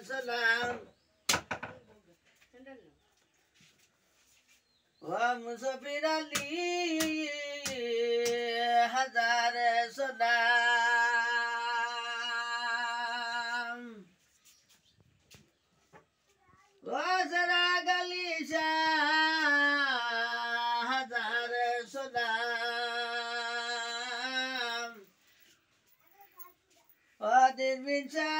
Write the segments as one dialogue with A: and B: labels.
A: सलाम मुसाफिर अली हजार सलाम जरा गली हजार सलाम दिन बिचा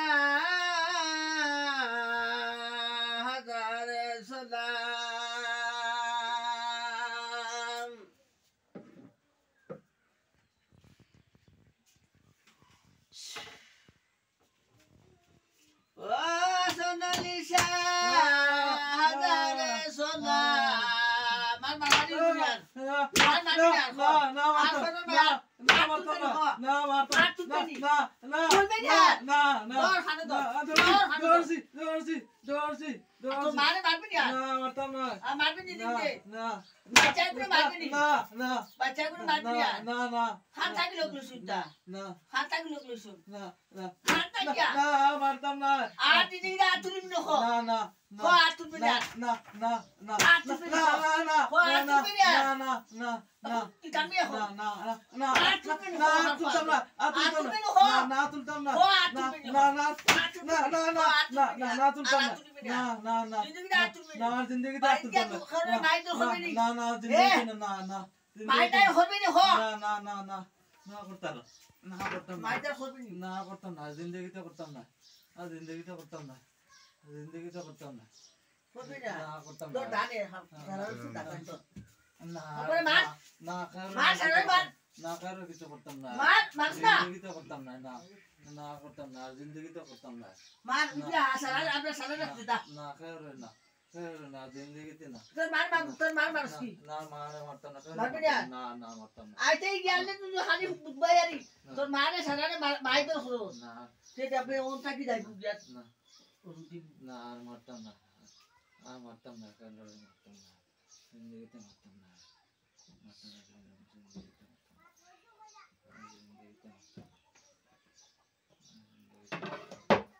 A: हजार सलाम सोनाली हजार सलाम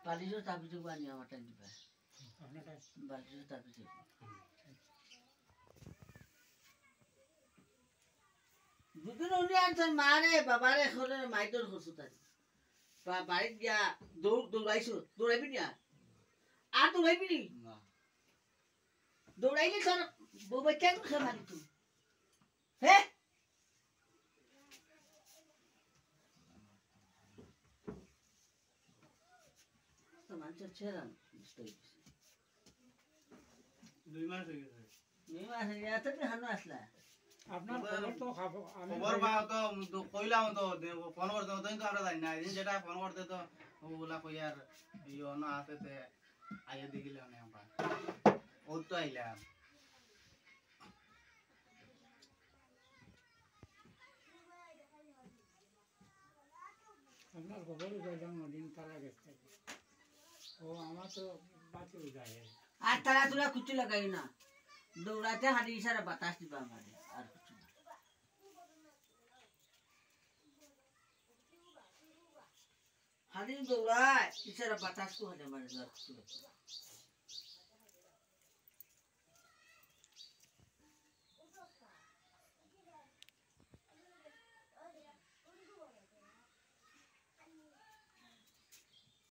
A: बालिशो तापिसो बानी আমার টাইম দিবা আপনাটা বালিশো তাপিসো দুদিন উনি আনছেন মারে বাবারে খরে মাইদর হসু তাই বাড়ি গিয়া দৌড়াইবি না আর দৌড়াইবি নি না দৌড়াইলে তোর বউ বাচ্চা খেয়ে মারি তুই হ্যাঁ মানুষের ছেড়ান দুই মাস হয়ে গেছে হানো আসলা আপনার খবর তো খবর পাও তো কইলাম তো ফোন করতে তো আমরা জানি না দিন যেটা ফোন করতে তো ওগুলা কই আর ইও না আছে তে আইয়া দেখিলে না আমরা ও তো আইলাম আপনার খবর কইলাম দিন তারা গেছে ও আমার তো বাতি যায় আর তারা তোরা কুচি লাগাই না দৌড়াতে হাঁটি ইশারা বাতাস দিবা আমারে আর কিছু না হাঁটি দৌড়ায় ইশারা বাতাস কো হাঁটে আমারে আর কিছু